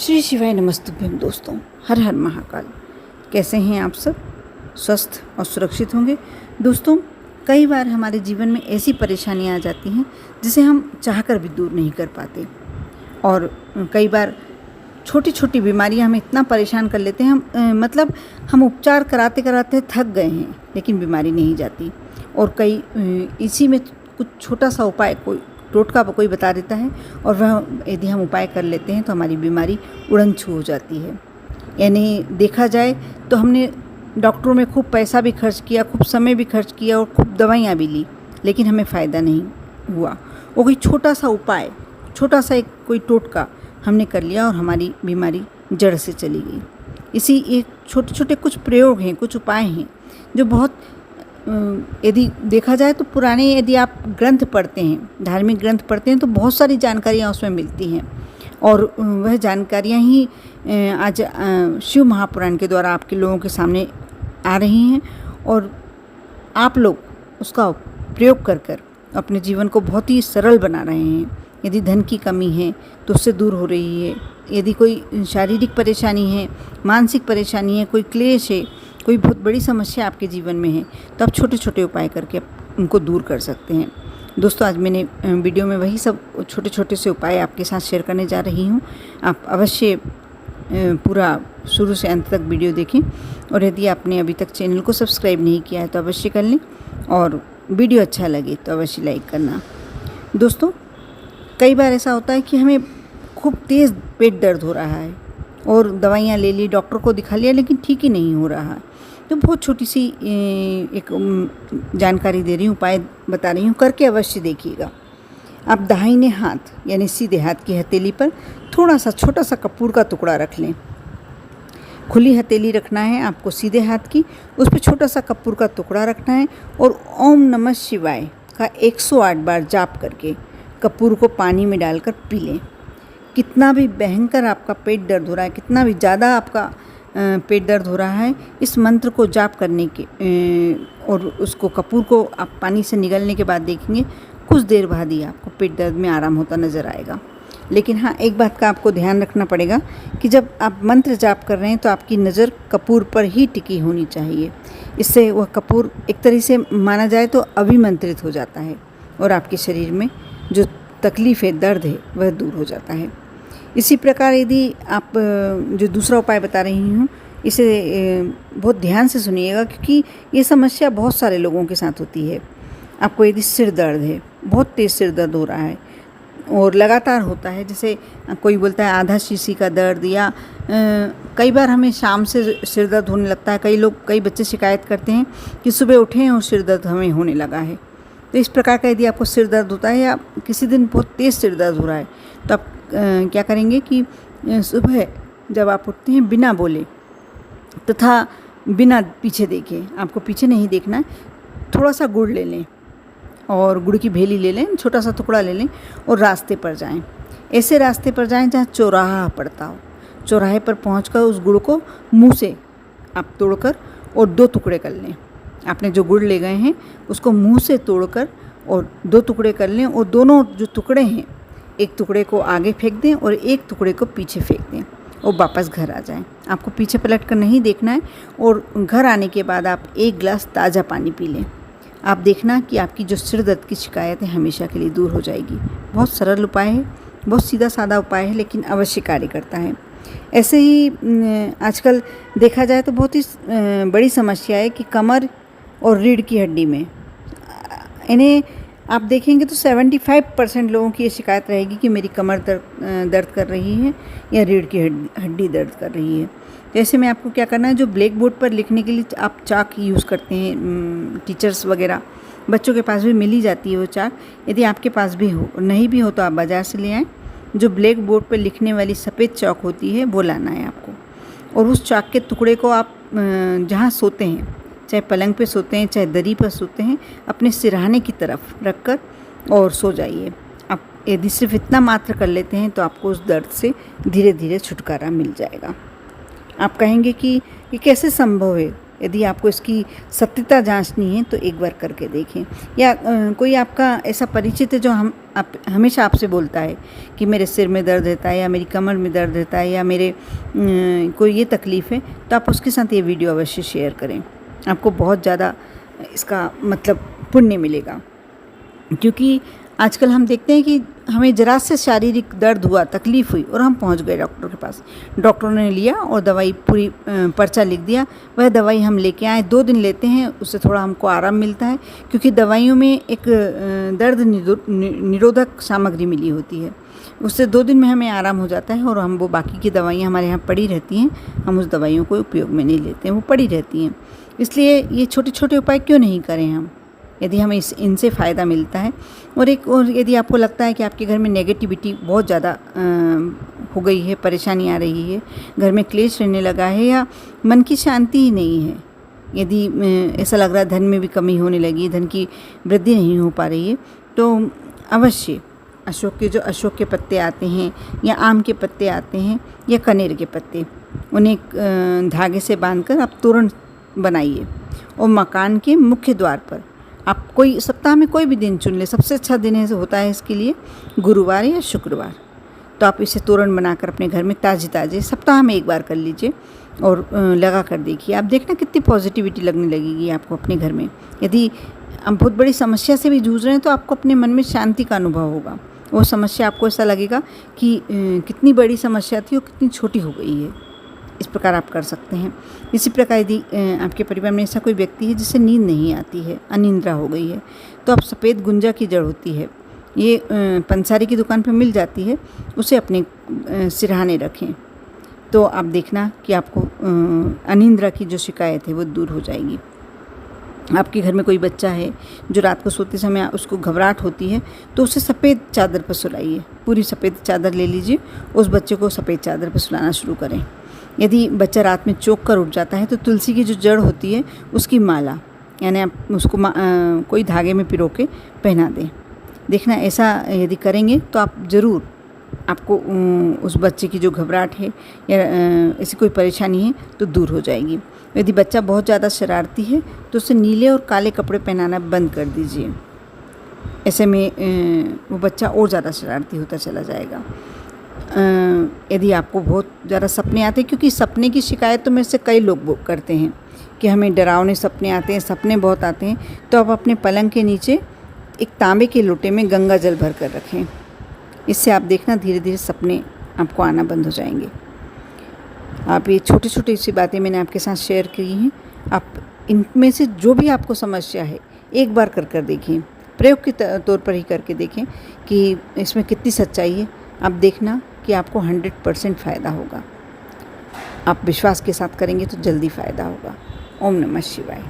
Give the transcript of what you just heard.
श्री शिवाय नमस्तुभ्यम। दोस्तों, हर हर महाकाल। कैसे हैं आप सब? स्वस्थ और सुरक्षित होंगे। दोस्तों, कई बार हमारे जीवन में ऐसी परेशानियां आ जाती हैं जिसे हम चाहकर भी दूर नहीं कर पाते, और कई बार छोटी छोटी बीमारियां हमें इतना परेशान कर लेते हैं, मतलब हम उपचार कराते कराते थक गए हैं लेकिन बीमारी नहीं जाती। और कई इसी में कुछ छोटा सा उपाय कोई टोटका कोई बता देता है, और वह यदि हम उपाय कर लेते हैं तो हमारी बीमारी उड़न छू हो जाती है। यानी देखा जाए तो हमने डॉक्टरों में खूब पैसा भी खर्च किया, खूब समय भी खर्च किया और खूब दवाइयाँ भी ली, लेकिन हमें फ़ायदा नहीं हुआ। वो कोई छोटा सा उपाय, छोटा सा एक कोई टोटका हमने कर लिया और हमारी बीमारी जड़ से चली गई। इसी एक छोटे छोटे कुछ प्रयोग हैं, कुछ उपाय हैं जो बहुत यदि देखा जाए तो पुराने, यदि आप ग्रंथ पढ़ते हैं, धार्मिक ग्रंथ पढ़ते हैं, तो बहुत सारी जानकारियाँ उसमें मिलती हैं, और वह जानकारियाँ ही आज शिव महापुराण के द्वारा आपके लोगों के सामने आ रही हैं, और आप लोग उसका प्रयोग कर कर अपने जीवन को बहुत ही सरल बना रहे हैं। यदि धन की कमी है तो उससे दूर हो रही है, यदि कोई शारीरिक परेशानी है, मानसिक परेशानी है, कोई क्लेश है, कोई बहुत बड़ी समस्या आपके जीवन में है, तो आप छोटे छोटे उपाय करके उनको दूर कर सकते हैं। दोस्तों, आज मैंने वीडियो में वही सब छोटे छोटे से उपाय आपके साथ शेयर करने जा रही हूँ। आप अवश्य पूरा शुरू से अंत तक वीडियो देखें, और यदि आपने अभी तक चैनल को सब्सक्राइब नहीं किया है तो अवश्य कर लें, और वीडियो अच्छा लगे तो अवश्य लाइक करना। दोस्तों, कई बार ऐसा होता है कि हमें खूब तेज़ पेट दर्द हो रहा है और दवाइयाँ ले ली, डॉक्टर को दिखा लिया, लेकिन ठीक ही नहीं हो रहा। तो बहुत छोटी सी एक जानकारी दे रही हूँ, उपाय बता रही हूँ, करके अवश्य देखिएगा। आप दाहिने हाथ यानी सीधे हाथ की हथेली पर थोड़ा सा छोटा सा कपूर का टुकड़ा रख लें। खुली हथेली रखना है आपको सीधे हाथ की, उस पर छोटा सा कपूर का टुकड़ा रखना है, और ओम नमः शिवाय का 108 बार जाप करके कपूर को पानी में डालकर पी लें। कितना भी भयंकर आपका पेट दर्द हो रहा है, कितना भी ज़्यादा आपका पेट दर्द हो रहा है, इस मंत्र को जाप करने के और उसको कपूर को आप पानी से निगलने के बाद देखेंगे कुछ देर बाद ही आपको पेट दर्द में आराम होता नज़र आएगा। लेकिन हाँ, एक बात का आपको ध्यान रखना पड़ेगा कि जब आप मंत्र जाप कर रहे हैं तो आपकी नज़र कपूर पर ही टिकी होनी चाहिए। इससे वह कपूर एक तरह से माना जाए तो अभिमंत्रित हो जाता है, और आपके शरीर में जो तकलीफ़ है, दर्द है, वह दूर हो जाता है। इसी प्रकार यदि आप जो दूसरा उपाय बता रही हूँ, इसे बहुत ध्यान से सुनिएगा, क्योंकि ये समस्या बहुत सारे लोगों के साथ होती है। आपको यदि सिर दर्द है, बहुत तेज़ सिर दर्द हो रहा है और लगातार होता है, जैसे कोई बोलता है आधा शीशी का दर्द, या कई बार हमें शाम से सिर दर्द होने लगता है। कई बच्चे शिकायत करते हैं कि सुबह उठे हैं और सिर दर्द हमें होने लगा है। तो इस प्रकार का यदि आपको सिर दर्द होता है, या किसी दिन बहुत तेज़ सिर दर्द हो रहा है, तो आप क्या करेंगे कि सुबह जब आप उठते हैं बिना बोले तथा बिना पीछे देखे, आपको पीछे नहीं देखना है, थोड़ा सा गुड़ ले लें और गुड़ की भेली ले लें, छोटा सा टुकड़ा ले लें, और रास्ते पर जाएं। ऐसे रास्ते पर जाएं जहाँ चौराहा पड़ता हो। चौराहे पर पहुंचकर उस गुड़ को मुंह से आप तोड़कर और 2 टुकड़े कर लें। आपने जो गुड़ ले गए हैं उसको मुंह से तोड़कर और 2 टुकड़े कर लें, और दोनों जो टुकड़े हैं, एक टुकड़े को आगे फेंक दें और एक टुकड़े को पीछे फेंक दें, और वापस घर आ जाएं। आपको पीछे पलट कर नहीं देखना है, और घर आने के बाद आप 1 गिलास ताज़ा पानी पी लें। आप देखना कि आपकी जो सिर दर्द की शिकायत है हमेशा के लिए दूर हो जाएगी। बहुत सरल उपाय है, बहुत सीधा साधा उपाय है, लेकिन अवश्य कार्य करता है। ऐसे ही आजकल देखा जाए तो बहुत ही बड़ी समस्या है कि कमर और रीढ़ की हड्डी में, इन्हें आप देखेंगे तो 75% लोगों की ये शिकायत रहेगी कि मेरी कमर दर्द कर रही है या रीढ़ की हड्डी दर्द कर रही है। जैसे में आपको क्या करना है, जो ब्लैक बोर्ड पर लिखने के लिए आप चाक यूज़ करते हैं, टीचर्स वगैरह, बच्चों के पास भी मिल ही जाती है वो चाक। यदि आपके पास भी हो, नहीं भी हो तो आप बाज़ार से ले आएँ। जो ब्लैक बोर्ड पर लिखने वाली सफ़ेद चाक होती है वो लाना है आपको, और उस चाक के टुकड़े को आप जहाँ सोते हैं, चाहे पलंग पे सोते हैं, चाहे दरी पर सोते हैं, अपने सिरहाने की तरफ रखकर और सो जाइए। आप यदि सिर्फ इतना मात्र कर लेते हैं तो आपको उस दर्द से धीरे धीरे छुटकारा मिल जाएगा। आप कहेंगे कि ये कैसे संभव है? यदि आपको इसकी सत्यता जांचनी है तो एक बार करके देखें। या कोई आपका ऐसा परिचित है जो हमेशा आपसे बोलता है कि मेरे सिर में दर्द रहता है या मेरी कमर में दर्द रहता है या मेरे कोई ये तकलीफ़ है, तो आप उसके साथ ये वीडियो अवश्य शेयर करें। आपको बहुत ज़्यादा इसका मतलब पुण्य मिलेगा, क्योंकि आजकल हम देखते हैं कि हमें ज़रा से शारीरिक दर्द हुआ, तकलीफ़ हुई और हम पहुंच गए डॉक्टर के पास। डॉक्टर ने लिया और दवाई पूरी पर्चा लिख दिया। वह दवाई हम लेके आए, 2 दिन लेते हैं, उससे थोड़ा हमको आराम मिलता है, क्योंकि दवाइयों में एक दर्द निरोधक सामग्री मिली होती है। उससे 2 दिन में हमें आराम हो जाता है और हम वो बाकी की दवाइयाँ हमारे यहाँ पड़ी रहती हैं, हम उस दवाइयों को उपयोग में नहीं लेते हैं, वो पड़ी रहती हैं। इसलिए ये छोटे छोटे उपाय क्यों नहीं करें हम, यदि हमें इनसे फ़ायदा मिलता है। और यदि आपको लगता है कि आपके घर में नेगेटिविटी बहुत ज़्यादा हो गई है, परेशानी आ रही है, घर में क्लेश रहने लगा है या मन की शांति ही नहीं है, यदि ऐसा लग रहा है धन में भी कमी होने लगी, धन की वृद्धि नहीं हो पा रही है, तो अवश्य अशोक के पत्ते आते हैं या आम के पत्ते आते हैं या कनेर के पत्ते, उन्हें धागे से बांधकर आप तोरण बनाइए और मकान के मुख्य द्वार पर आप कोई सप्ताह में कोई भी दिन चुन ले। सबसे अच्छा दिन होता है इसके लिए गुरुवार या शुक्रवार। तो आप इसे तोरण बनाकर अपने घर में ताज़े सप्ताह में एक बार कर लीजिए और लगा कर देखिए। आप देखना कितनी पॉजिटिविटी लगने लगेगी आपको अपने घर में। यदि हम बहुत बड़ी समस्या से भी जूझ रहे हैं तो आपको अपने मन में शांति का अनुभव होगा। वो समस्या आपको ऐसा लगेगा कि कितनी बड़ी समस्या थी और कितनी छोटी हो गई है। इस प्रकार आप कर सकते हैं। इसी प्रकार यदि आपके परिवार में ऐसा कोई व्यक्ति है जिसे नींद नहीं आती है, अनिंद्रा हो गई है, तो आप सफ़ेद गुंजा की जड़ होती है, ये पंसारी की दुकान पर मिल जाती है, उसे अपने सिरहाने रखें। तो आप देखना कि आपको अनिंद्रा की जो शिकायत है वो दूर हो जाएगी। आपके घर में कोई बच्चा है जो रात को सोते समय उसको घबराहट होती है, तो उसे सफ़ेद चादर पर सुलाइए। पूरी सफ़ेद चादर ले लीजिए, उस बच्चे को सफ़ेद चादर पर सुलाना शुरू करें। यदि बच्चा रात में चौंक कर उठ जाता है तो तुलसी की जो जड़ होती है उसकी माला, यानी आप उसको कोई धागे में पिरो के पहना दें। देखना ऐसा यदि करेंगे तो आप ज़रूर, आपको उस बच्चे की जो घबराहट है या ऐसी कोई परेशानी है तो दूर हो जाएगी। यदि बच्चा बहुत ज़्यादा शरारती है तो उसे नीले और काले कपड़े पहनाना बंद कर दीजिए। ऐसे में वो बच्चा और ज़्यादा शरारती होता चला जाएगा। यदि आपको बहुत ज़्यादा सपने आते हैं, क्योंकि सपने की शिकायत तो मेरे से कई लोग करते हैं कि हमें डरावने सपने आते हैं, सपने बहुत आते हैं, तो आप अपने पलंग के नीचे एक तांबे के लोटे में गंगा जल भर कर रखें। इससे आप देखना धीरे धीरे सपने आपको आना बंद हो जाएंगे। आप ये छोटी छोटी सी बातें मैंने आपके साथ शेयर की हैं। आप इनमें से जो भी आपको समस्या है एक बार कर देखें, प्रयोग के तौर पर ही करके देखें कि इसमें कितनी सच्चाई है। आप देखना कि आपको 100% फ़ायदा होगा। आप विश्वास के साथ करेंगे तो जल्दी फ़ायदा होगा। ओम नमः शिवाय।